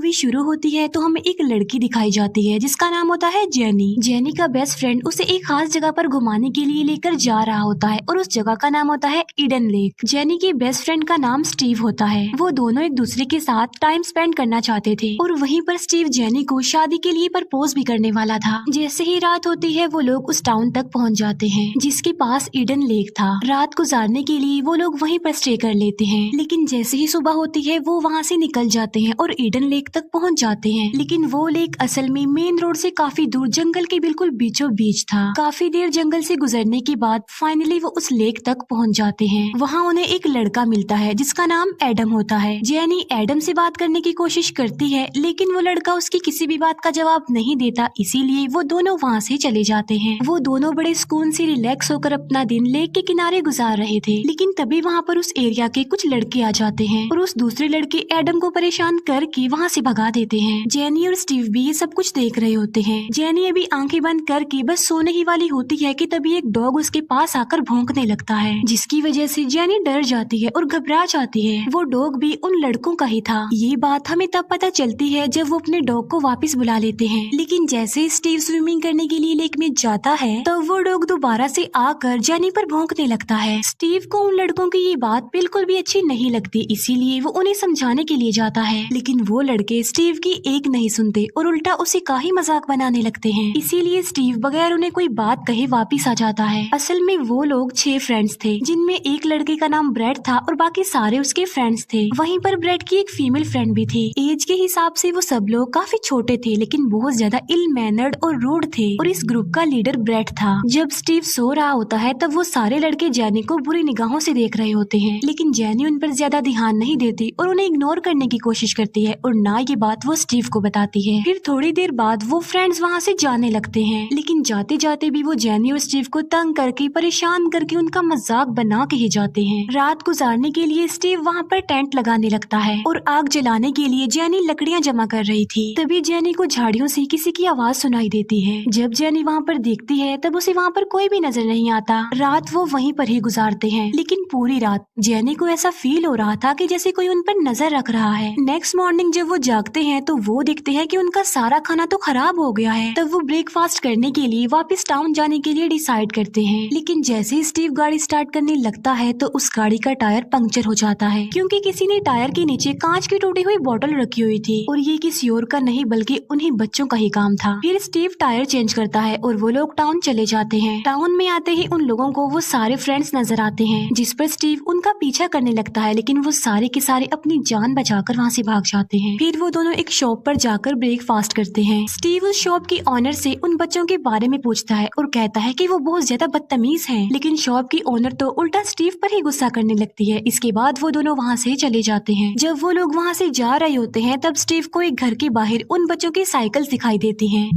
Movie शुरू होती है तो हमें एक लड़की दिखाई जाती है जिसका नाम होता है जेनी। जेनी का बेस्ट फ्रेंड उसे एक खास जगह पर घुमाने के लिए लेकर जा रहा होता है और उस जगह का नाम होता है ईडन लेक। जेनी के बेस्ट फ्रेंड का नाम स्टीव होता है। वो दोनों एक दूसरे के साथ टाइम स्पेंड करना चाहते थे और वहीं पर स्टीव जेनी को शादी के लिए प्रपोज भी करने वाला था। जैसे ही रात होती है वो लोग उस टाउन तक पहुंच जाते हैं जिसके पास ईडन लेक था। रात गुजारने के लिए वो लोग वहीं पर स्टे कर लेते हैं, लेकिन जैसे ही सुबह होती है वो वहाँ से निकल जाते हैं और ईडन लेक तक पहुँच जाते हैं। लेकिन वो लेक असल में मेन रोड से काफी दूर जंगल के बिल्कुल बीचों बीच था। काफी देर जंगल से गुजरने के बाद फाइनली वो उस लेक तक पहुँच जाते हैं। वहाँ उन्हें एक लड़का मिलता है जिसका नाम एडम होता है। जेनी एडम से बात करने की कोशिश करती है लेकिन वो लड़का उसकी किसी भी बात का जवाब नहीं देता, इसीलिए वो दोनों वहाँ से चले जाते हैं। वो दोनों बड़े सुकून से रिलैक्स होकर अपना दिन लेक के किनारे गुजार रहे थे, लेकिन तभी वहाँ पर उस एरिया के कुछ लड़के आ जाते हैं और उस दूसरे लड़के एडम को परेशान करके वहाँ से भगा देते हैं। जेनी और स्टीव भी ये सब कुछ देख रहे होते हैं। जेनी अभी आंखें बंद करके बस सोने ही वाली होती है कि तभी एक डॉग उसके पास आकर भौंकने लगता है, जिसकी वजह से जेनी डर जाती है और घबरा जाती है। वो डॉग भी उन लड़कों का ही था। ये बात हमें तब पता चलती है जब वो अपने डॉग को वापस बुला लेते हैं, लेकिन जैसे स्टीव स्विमिंग करने के लिए लेक में जाता है तब वो डॉग दोबारा से आकर जेनी पर भौंकने लगता है। स्टीव को उन लड़कों की ये बात बिल्कुल भी अच्छी नहीं लगती, इसीलिए वो उन्हें समझाने के लिए जाता है, लेकिन वो लड़के स्टीव की एक नहीं सुनते और उल्टा उसी का ही मजाक बनाने लगते हैं। इसीलिए स्टीव बगैर उन्हें कोई बात कहे वापिस आ जाता है। असल में वो लोग 6 फ्रेंड्स थे, जिनमें एक लड़के का नाम ब्रेड था और बाकी सारे उसके फ्रेंड्स थे। वहीं पर ब्रेड की एक फीमेल फ्रेंड भी थी। एज के हिसाब से वो सब लोग काफी छोटे थे, लेकिन बहुत ज्यादा इल मैनर्ड और रूड थे और इस ग्रुप का लीडर ब्रेड था। जब स्टीव सो रहा होता है तब वो सारे लड़के जेनी को बुरी निगाहों से देख रहे होते हैं, लेकिन जेनी उन पर ज्यादा ध्यान नहीं देती और उन्हें इग्नोर करने की कोशिश करती है और ना ये बात वो स्टीव को बताती है। फिर थोड़ी देर बाद वो फ्रेंड्स वहाँ से जाने लगते हैं, लेकिन जाते जाते भी वो जेनी और स्टीव को तंग करके परेशान करके उनका मजाक बना के ही जाते हैं। रात गुजारने के लिए स्टीव वहाँ पर टेंट लगाने लगता है और आग जलाने के लिए जेनी लकड़ियाँ जमा कर रही थी। तभी जेनी को झाड़ियों से किसी की आवाज सुनाई देती है। जब जेनी वहाँ पर देखती है तब उसे वहाँ पर कोई भी नजर नहीं आता। रात वो वहीं पर ही गुजारते हैं, लेकिन पूरी रात जेनी को ऐसा फील हो रहा था कि जैसे कोई उन पर नजर रख रहा है। नेक्स्ट मॉर्निंग जब वो जागते हैं तो वो देखते हैं कि उनका सारा खाना तो खराब हो गया है। तब वो ब्रेकफास्ट करने के लिए वापस टाउन जाने के लिए डिसाइड करते हैं, लेकिन जैसे ही स्टीव गाड़ी स्टार्ट करने लगता है तो उस गाड़ी का टायर पंक्चर हो जाता है, क्योंकि किसी ने टायर के नीचे कांच की टूटी हुई बोतल रखी हुई थी और ये किसी और का नहीं बल्कि उन्हीं बच्चों का ही काम था। फिर स्टीव टायर चेंज करता है और वो लोग टाउन चले जाते हैं। टाउन में आते ही उन लोगों को वो सारे फ्रेंड्स नजर आते हैं, जिस पर स्टीव उनका पीछा करने लगता है, लेकिन वो सारे के सारे अपनी जान बचाकर वहाँ से भाग जाते हैं। फिर वो दोनों एक शॉप पर जाकर ब्रेकफास्ट करते हैं। स्टीव उस शॉप की ऑनर से उन बच्चों के बारे में पूछता है और कहता है कि वो बहुत ज्यादा बदतमीज हैं, लेकिन शॉप की ओनर तो उल्टा स्टीव पर ही गुस्सा करने लगती है। इसके बाद वो दोनों वहाँ से चले जाते हैं। जब वो लोग वहाँ से जा रहे होते हैं तब स्टीव को एक घर के बाहर उन बच्चों की साइकिल दिखाई देती है।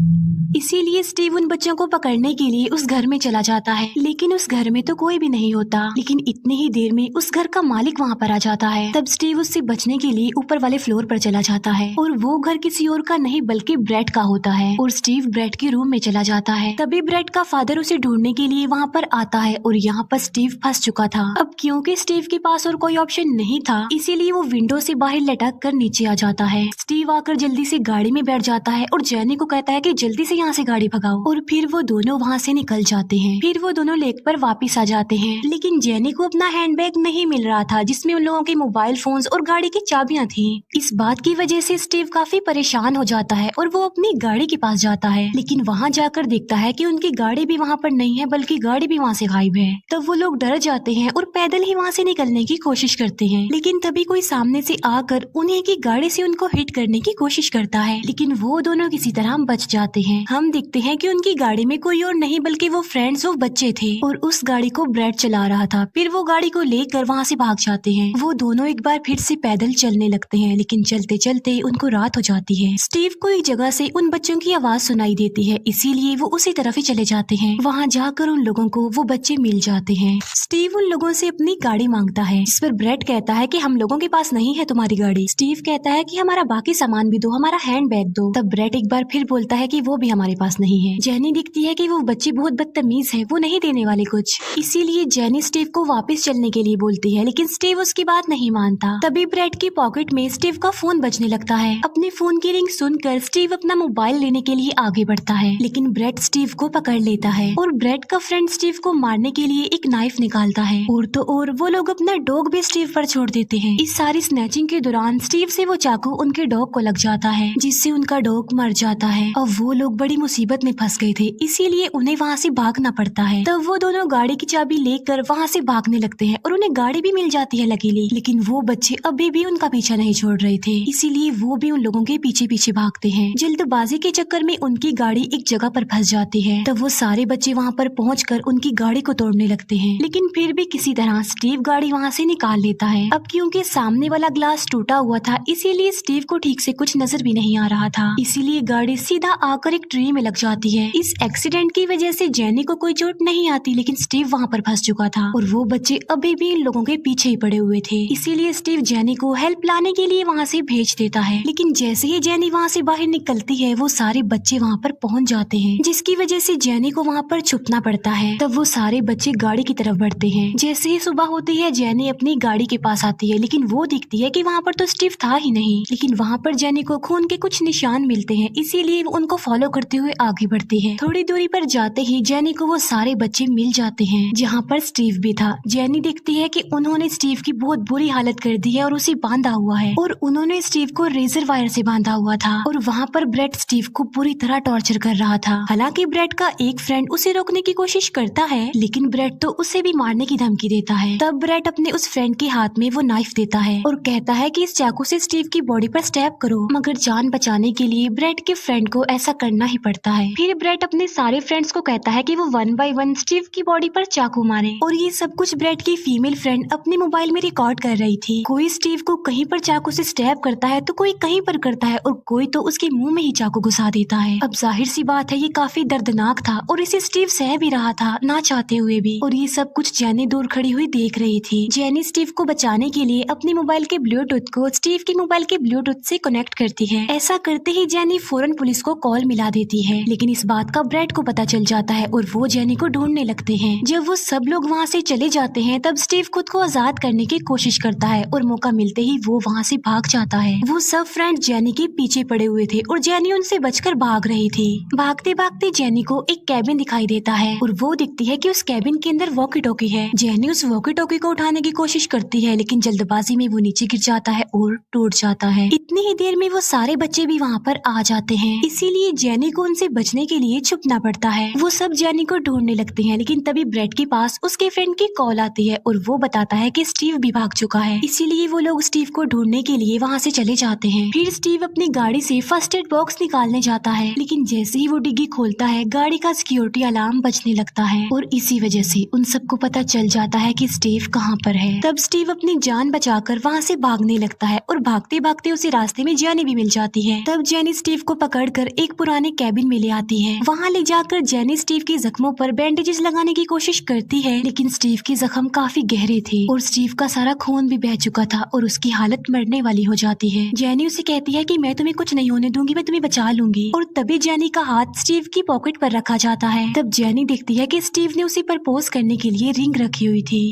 इसीलिए स्टीव उन बच्चों को पकड़ने के लिए उस घर में चला जाता है, लेकिन उस घर में तो कोई भी नहीं होता। लेकिन इतनी ही देर में उस घर का मालिक वहाँ पर आ जाता है। तब स्टीव उससे बचने के लिए ऊपर वाले फ्लोर पर चला जाता है और वो घर किसी और का नहीं बल्कि ब्रेड का होता है और स्टीव ब्रेड के रूम में चला जाता है। तभी ब्रेड का फादर उसे ढूंढने के लिए वहाँ पर आता है और यहाँ पर स्टीव फंस चुका था। अब क्योंकि स्टीव के पास और कोई ऑप्शन नहीं था, इसीलिए वो विंडो से बाहर लटक कर नीचे आ जाता है। स्टीव आकर जल्दी से गाड़ी में बैठ जाता है और जेनी को कहता है कि जल्दी से यहाँ से गाड़ी भगाओ, और फिर वो दोनों वहाँ से निकल जाते हैं। फिर वो दोनों लेक पर वापस आ जाते हैं, लेकिन जेनी को अपना हैंडबैग नहीं मिल रहा था जिसमें उन लोगों के मोबाइल फोन्स और गाड़ी की चाबियां थी। इस बात की वजह से स्टीव काफी परेशान हो जाता है और वो अपनी गाड़ी के पास जाता है, लेकिन वहाँ जाकर देखता है कि उनकी गाड़ी भी वहाँ पर नहीं है बल्कि गाड़ी भी वहाँ से गायब है। तब वो लोग डर जाते हैं और पैदल ही वहाँ से निकलने की कोशिश करते हैं, लेकिन तभी कोई सामने से आकर उन्हें की गाड़ी से उनको हिट करने की कोशिश करता है, लेकिन वो दोनों किसी तरह बच जाते हैं। हम देखते हैं कि उनकी गाड़ी में कोई और नहीं बल्कि वो फ्रेंड्स वो बच्चे थे और उस गाड़ी को ब्रेड चला रहा था। फिर वो गाड़ी को लेकर वहाँ से भाग जाते हैं। वो दोनों एक बार फिर से पैदल चलने लगते हैं, लेकिन चलते चलते उनको रात हो जाती है। स्टीव को एक जगह से उन बच्चों की आवाज सुनाई देती है, इसीलिए वो उसी तरफ ही चले जाते हैं। वहाँ जाकर उन लोगों को वो बच्चे मिल जाते हैं। स्टीव उन लोगों से अपनी गाड़ी मांगता है, जिस पर ब्रेड कहता है कि हम लोगों के पास नहीं है तुम्हारी गाड़ी। स्टीव कहता है कि हमारा बाकी सामान भी दो, हमारा हैंड बैग दो। तब ब्रेड एक बार फिर बोलता है कि वो भी हमारे पास नहीं है। जेनी दिखती है कि वो बच्चे बहुत बदतमीज है, वो नहीं देने वाले कुछ, इसीलिए जेनी स्टीव को वापस चलने के लिए बोलती है, लेकिन स्टीव उसकी बात नहीं मानता। तभी ब्रेड की पॉकेट में स्टीव का फोन बजने लगता लगता है। अपने फोन की रिंग सुनकर स्टीव अपना मोबाइल लेने के लिए आगे बढ़ता है, लेकिन ब्रेट स्टीव को पकड़ लेता है और ब्रेट का फ्रेंड स्टीव को मारने के लिए एक नाइफ निकालता है। और तो और वो लोग अपना डॉग भी स्टीव पर छोड़ देते हैं। इस सारी स्नैचिंग के दौरान स्टीव से वो चाकू उनके डॉग को लग जाता है, जिससे उनका डॉग मर जाता है। और वो लोग बड़ी मुसीबत में फंस गए थे, इसीलिए उन्हें वहाँ से भागना पड़ता है। तब वो दोनों गाड़ी की चाबी लेकर वहाँ से भागने लगते हैं और उन्हें गाड़ी भी मिल जाती है लकीली। लेकिन वो बच्चे अभी भी उनका पीछा नहीं छोड़ रहे थे, इसीलिए वो भी उन लोगों के पीछे पीछे भागते हैं। जल्दबाजी के चक्कर में उनकी गाड़ी एक जगह पर फंस जाती है। तब वो सारे बच्चे वहाँ पर पहुँचकर उनकी गाड़ी को तोड़ने लगते हैं, लेकिन फिर भी किसी तरह स्टीव गाड़ी वहाँ से निकाल लेता है। अब क्योंकि सामने वाला ग्लास टूटा हुआ था, इसीलिए स्टीव को ठीक से कुछ नजर भी नहीं आ रहा था, इसीलिए गाड़ी सीधा आकर एक ट्री में लग जाती है। इस एक्सीडेंट की वजह से जेनी को कोई चोट नहीं आती, लेकिन स्टीव वहाँ पर फंस चुका था और वो बच्चे अभी भी इन लोगों के पीछे ही पड़े हुए थे। इसीलिए स्टीव जेनी को हेल्प लाने के लिए वहाँ से भेज देता है, लेकिन जैसे ही जेनी वहाँ से बाहर निकलती है, वो सारे बच्चे वहाँ पर पहुँच जाते हैं, जिसकी वजह से जेनी को वहाँ पर छुपना पड़ता है। तब वो सारे बच्चे गाड़ी की तरफ बढ़ते हैं। जैसे ही सुबह होती है, जेनी अपनी गाड़ी के पास आती है, लेकिन वो दिखती है कि वहाँ पर तो स्टीव था ही नहीं। लेकिन वहाँ पर जेनी को खून के कुछ निशान मिलते हैं, इसीलिए वो उनको फॉलो करते हुए आगे बढ़ती है। थोड़ी दूरी पर जाते ही जेनी को वो सारे बच्चे मिल जाते हैं, जहाँ पर स्टीव भी था। जेनी देखती है कि उन्होंने स्टीव की बहुत बुरी हालत कर दी है और उसे बांधा हुआ है, और उन्होंने स्टीव को रेजर वायर से बांधा हुआ था। और वहाँ पर ब्रेट स्टीव को पूरी तरह टॉर्चर कर रहा था। हालांकि ब्रेट का एक फ्रेंड उसे रोकने की कोशिश करता है, लेकिन ब्रेट तो उसे भी मारने की धमकी देता है। तब ब्रेट अपने उस फ्रेंड के हाथ में वो नाइफ देता है और कहता है कि इस चाकू से स्टीव की बॉडी पर स्टैब करो, मगर जान बचाने के लिए ब्रेट के फ्रेंड को ऐसा करना ही पड़ता है। फिर ब्रेट अपने सारे फ्रेंड्स को कहता है कि वो 1 बाय 1 स्टीव की बॉडी पर चाकू मारे, और ये सब कुछ ब्रेट की फीमेल फ्रेंड अपने मोबाइल में रिकॉर्ड कर रही थी। कोई स्टीव को कहीं पर चाकू से स्टैब करता है तो कोई कहीं पर करता है, और कोई तो उसके मुंह में ही चाकू घुसा देता है। अब जाहिर सी बात है, ये काफी दर्दनाक था और इसे स्टीव सह भी रहा था, ना चाहते हुए भी। और ये सब कुछ जेनी दूर खड़ी हुई देख रही थी। जेनी स्टीव को बचाने के लिए अपने मोबाइल के ब्लूटूथ को स्टीव के मोबाइल के ब्लूटूथ से कनेक्ट करती है। ऐसा करते ही जेनी फौरन पुलिस को कॉल मिला देती है, लेकिन इस बात का ब्रेट को पता चल जाता है और वो जेनी को ढूंढने लगते हैं। जब वो सब लोग वहाँ से चले जाते हैं, तब स्टीव खुद को आजाद करने की कोशिश करता है और मौका मिलते ही वो वहाँ से भाग जाता है। वो सब फ्रेंड जेनी के पीछे पड़े हुए थे और जेनी उनसे बचकर भाग रही थी। भागते भागते जेनी को एक कैबिन दिखाई देता है और वो दिखती है कि उस कैबिन के अंदर वॉकी टॉकी है। जेनी उस वॉकी टॉकी को उठाने की कोशिश करती है, लेकिन जल्दबाजी में वो नीचे गिर जाता है और टूट जाता है। इतनी ही देर में वो सारे बच्चे भी वहाँ पर आ जाते हैं, इसीलिए जेनी को उनसे बचने के लिए छुपना पड़ता है। वो सब जेनी को ढूंढने लगते हैं, लेकिन तभी ब्रेट के पास उसके फ्रेंड की कॉल आती है और वो बताता है कि स्टीव भी भाग चुका है। इसीलिए वो लोग स्टीव को ढूंढने के लिए वहाँ से चले जाते हैं। फिर स्टीव अपनी गाड़ी से फर्स्ट एड बॉक्स निकालने जाता है, लेकिन जैसे ही वो डिग्गी खोलता है, गाड़ी का सिक्योरिटी अलार्म बजने लगता है और इसी वजह से उन सबको पता चल जाता है कि स्टीव कहाँ पर है। तब स्टीव अपनी जान बचाकर वहाँ से भागने लगता है और भागते भागते उसे रास्ते में जेनी भी मिल जाती है। तब जेनी स्टीव को पकड़कर एक पुराने कैबिन में ले आती है। वहाँ ले जाकर जेनी स्टीव के जख्मों पर बैंडेजेस लगाने की कोशिश करती है, लेकिन स्टीव के जख्म काफी गहरे थे और स्टीव का सारा खून भी बह चुका था और उसकी हालत मरने वाली हो जाती है। जेनी उसे कहती है कि मैं तुम्हें कुछ नहीं होने दूंगी, मैं तुम्हें बचा लूंगी। और तभी जेनी का हाथ स्टीव की पॉकेट पर रखा जाता है। तब जेनी देखती है कि स्टीव ने उसे प्रपोज करने के लिए रिंग रखी हुई थी।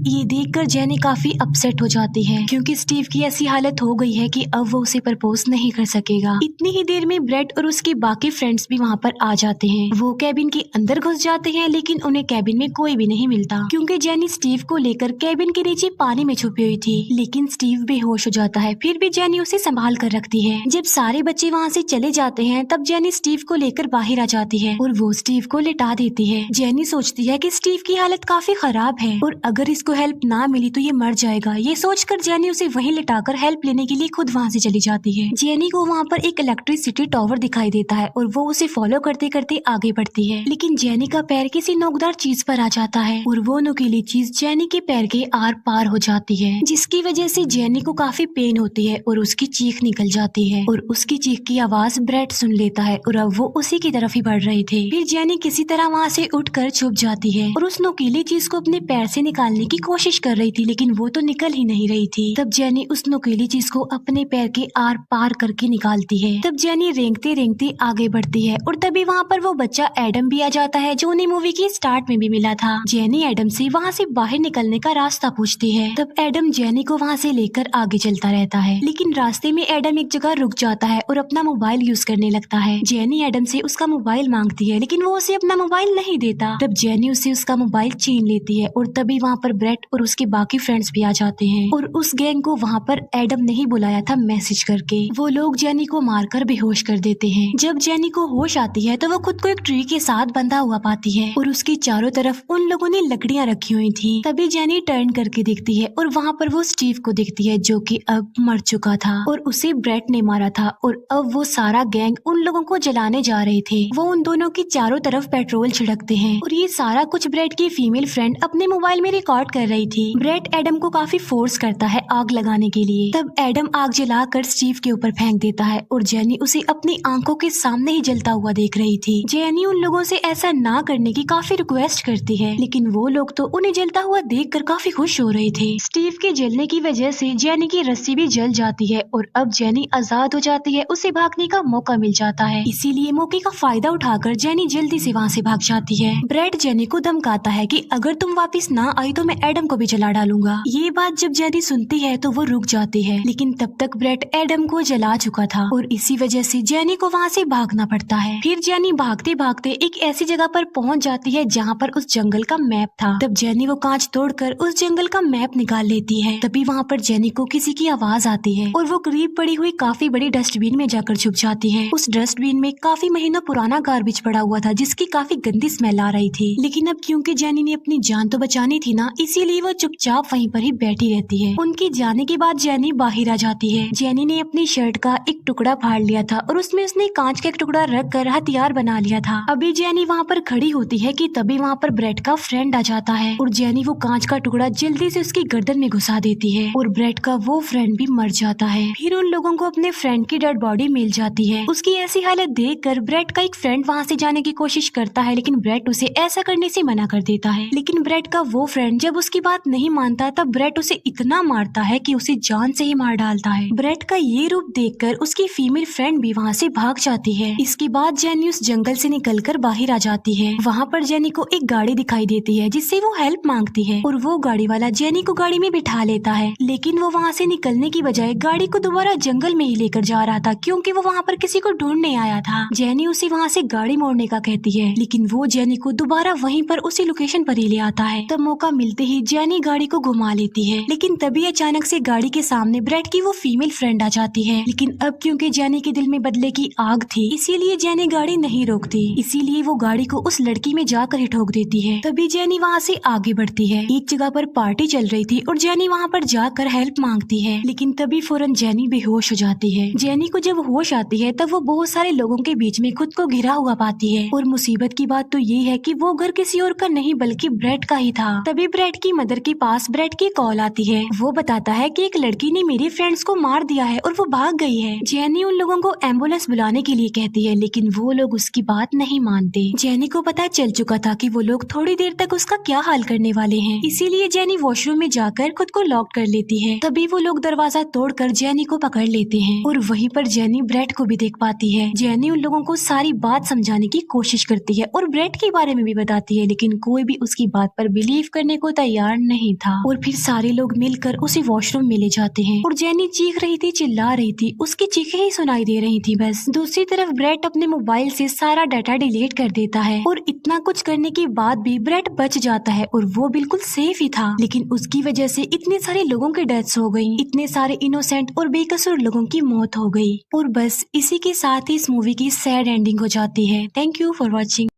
ये देखकर जेनी काफी अपसेट हो जाती है, क्योंकि स्टीव की ऐसी हालत हो गई है कि अब वो उसे प्रपोज नहीं कर सकेगा। इतनी ही देर में ब्रेट और उसके बाकी फ्रेंड्स भी वहाँ पर आ जाते हैं। वो कैबिन के अंदर घुस जाते हैं, लेकिन उन्हें कैबिन में कोई भी नहीं मिलता, क्योंकि जेनी स्टीव को लेकर कैबिन के नीचे पानी में छुपी हुई थी। लेकिन स्टीव बेहोश हो जाता है, फिर भी जेनी उसे संभाल कर रखती है। जब सारे बच्चे वहाँ से चले जाते हैं, तब जेनी स्टीव को लेकर बाहर आ जाती है और वो स्टीव को लिटा देती है। जेनी सोचती है कि स्टीव की हालत काफी खराब है और अगर इसको हेल्प ना मिली तो ये मर जाएगा। ये सोचकर जेनी उसे वहीं लिटाकर हेल्प लेने के लिए खुद वहाँ से चली जाती है। जेनी को वहाँ पर एक इलेक्ट्रिसिटी टावर दिखाई देता है और वो उसे फॉलो करते करते आगे बढ़ती है, लेकिन जेनी का पैर किसी नोकदार चीज पर आ जाता है और वो नुकीली चीज जेनी के पैर के आर पार हो जाती है, जिसकी वजह से जेनी को काफी पेन होती है और उसकी चीख निकल जाती है और उसकी चीख की आवाज ब्रेट सुन लेता है और अब वो उसी की तरफ ही बढ़ रहे थे। फिर जेनी किसी तरह वहाँ से उठकर छुप जाती है और उस नुकीली चीज को अपने पैर से निकालने की कोशिश कर रही थी, लेकिन वो तो निकल ही नहीं रही थी। तब जेनी उस नुकीली चीज को अपने पैर के आर पार करके निकालती है। तब जेनी रेंगते रेंगते आगे बढ़ती है और तभी वहाँ पर वो बच्चा एडम भी आ जाता है, जो उन्हें मूवी की स्टार्ट में भी मिला था। जेनी एडम से वहाँ से बाहर निकलने का रास्ता पूछती है। तब एडम जेनी को वहाँ से लेकर आगे चलता रहता है, लेकिन रास्ते में एडम एक जगह रुक जाता है और अपना मोबाइल यूज करने लगता है। जेनी एडम से उसका मोबाइल मांगती है लेकिन वो उसे अपना मोबाइल नहीं देता। तब जेनी उसे उसका मोबाइल छीन लेती है और तभी वहाँ पर ब्रेट और उसके बाकी फ्रेंड्स भी आ जाते हैं और उस गैंग को वहाँ पर एडम ने ही बुलाया था मैसेज करके। वो लोग जेनी को मारकर बेहोश कर देते हैं। जब जेनी को होश आती है तो वो खुद को एक ट्री के साथ बंधा हुआ पाती है और उसके चारों तरफ उन लोगों ने लकड़ियां रखी हुई थी। तभी जेनी टर्न करके देखती है और वहाँ पर वो स्टीव को देखती है जो कि अब मर चुका था और उसे ब्रेट ने मारा था और अब वो सारा गैंग उन लोगों को जलाने जा रहे थे। वो उन दोनों की चारों तरफ पेट्रोल छिड़कते हैं और ये सारा कुछ ब्रेट की फीमेल फ्रेंड अपने मोबाइल में रिकॉर्ड कर रही थी। ब्रेट एडम को काफी फोर्स करता है आग लगाने के लिए। तब एडम आग जलाकर स्टीव के ऊपर फेंक देता है और जेनी उसे अपनी आंखों के सामने ही जलता हुआ देख रही थी। जेनी उन लोगों से ऐसा ना करने की काफी रिक्वेस्ट करती है लेकिन वो लोग तो उन्हें जलता हुआ देखकर काफी खुश हो रहे थे। स्टीव के जलने की वजह से जेनी की रस्सी भी जल जाती है और अब जेनी आजाद हो जाती है। उसे भागने का मौका मिल जाता है, इसीलिए मौके का फायदा उठाकर जेनी जल्दी से वहाँ से भाग जाती है। ब्रेट जेनी को धमकाता है कि अगर तुम वापस ना आई तो मैं एडम को भी जला डालूंगा। ये बात जब जेनी सुनती है तो वो रुक जाती है लेकिन तब तक ब्रेट एडम को जला चुका था और इसी वजह से जेनी को वहाँ से भागना पड़ता है। फिर जेनी भागते भागते एक ऐसी जगह पर पहुँच जाती है जहाँ पर उस जंगल का मैप था। तब जेनी वो कांच तोड़कर उस जंगल का मैप निकाल लेती है। तभी वहाँ पर जेनी को किसी की आवाज आती है और वो करीब पड़ी हुई काफी बड़ी डस्टबिन में जाकर छुप जाती है। उस डस्टबिन में काफी महीनों पुराना गार्बेज पड़ा हुआ था जिसकी काफी गंदी स्मेल आ रही थी। लेकिन अब क्योंकि जेनी ने अपनी जान तो बचानी थी ना, इसीलिए वो चुपचाप वहीं पर ही बैठी रहती है। उनकी जाने के बाद जेनी बाहर आ जाती है। जेनी ने अपनी शर्ट का एक टुकड़ा फाड़ लिया था और उसमें उसने कांच का एक टुकड़ा रख कर हथियार बना लिया था। अभी जेनी वहाँ पर खड़ी होती है कि तभी वहाँ पर ब्रेट का फ्रेंड आ जाता है और जेनी वो कांच का टुकड़ा जल्दी से उसकी गर्दन में घुसा देती है और ब्रेट का वो फ्रेंड भी मर जाता है। फिर उन लोगों को अपने फ्रेंड की डेड बॉडी मिल जाती है। उसकी ऐसी हालत देखकर ब्रेट का एक फ्रेंड वहाँ से जाने की कोशिश करता है लेकिन ब्रेट उसे ऐसा करने से मना कर देता है। लेकिन ब्रेट का वो फ्रेंड जब उसकी बात नहीं मानता तब ब्रेट उसे इतना मारता है कि उसे जान से ही मार डालता है। ब्रेट का ये रूप देखकर उसकी फीमेल फ्रेंड भी वहाँ से भाग जाती है। इसके बाद जेनी उस जंगल से निकलकर बाहर आ जाती है। वहाँ पर जेनी को एक गाड़ी दिखाई देती है जिससे वो हेल्प मांगती है और वो गाड़ी वाला जेनी को गाड़ी में बिठा लेता है। लेकिन वो वहाँ से निकलने की बजाय गाड़ी को दोबारा जंगल में ही लेकर जा रहा था क्योंकि वो वहाँ पर किसी को ढूंढने आया था। जेनी उसे वहाँ से गाड़ी मोड़ने का कहती है लेकिन वो जेनी को दोबारा वहीं पर उसी लोकेशन पर ही ले आता है। तब मौका मिलते ही जेनी गाड़ी को घुमा लेती है लेकिन तभी अचानक से गाड़ी के सामने ब्रेट की वो फीमेल फ्रेंड आ जाती है। लेकिन अब क्योंकि जेनी के दिल में बदले की आग थी इसीलिए जेनी गाड़ी नहीं रोकती, इसीलिए वो गाड़ी को उस लड़की में जाकर ही ठोक देती है। तभी जेनी वहाँ से आगे बढ़ती है। एक जगह पर पार्टी चल रही थी और जेनी वहाँ पर जाकर हेल्प मांगती है लेकिन तभी फौरन जेनी बेहोश हो जाती है। जेनी को जब होश आती है तब वो बहुत सारे लोगों के बीच में खुद को घिरा हुआ पाती है और मुसीबत की बात तो ये है कि वो घर किसी और का नहीं बल्कि ब्रेट का ही था। तभी ब्रेट की मदर के पास ब्रेट की कॉल आती है। वो बताता है कि एक लड़की ने मेरे फ्रेंड्स को मार दिया है और वो भाग गई है। जेनी उन लोगों को एम्बुलेंस बुलाने के लिए कहती है लेकिन वो लोग उसकी बात नहीं मानते। जेनी को पता चल चुका था कि वो लोग थोड़ी देर तक उसका क्या हाल करने वाले हैं, इसीलिए जेनी वॉशरूम में जाकर खुद को लॉक कर लेती है। तभी वो लोग दरवाजा तोड़कर जेनी को पकड़ लेते हैं और वहीं पर जेनी ब्रेट को भी देख पाती है। जेनी उन लोगों को सारी बात समझाने की कोशिश करती है और ब्रेट के बारे में भी बताती है लेकिन कोई भी उसकी बात पर बिलीव करने को तैयार नहीं था। और फिर सारे लोग मिलकर उसे वॉशरूम में ले जाते हैं और जेनी चीख रही थी, चिल्ला रही थी, उसकी चीखें ही सुनाई दे रही थी बस। दूसरी तरफ ब्रेट अपने मोबाइल से सारा डाटा डिलीट कर देता है और इतना कुछ करने के बाद भी ब्रेट बच जाता है और वो बिल्कुल सेफ ही था। लेकिन उसकी वजह से इतने सारे लोगों की डेथ्स हो गई, इतने सारे इनोसेंट और बेकसूर लोगों की मौत हो गई। और बस इसी के साथ ही इस मूवी की सैड एंडिंग हो जाती है। Thank you for watching.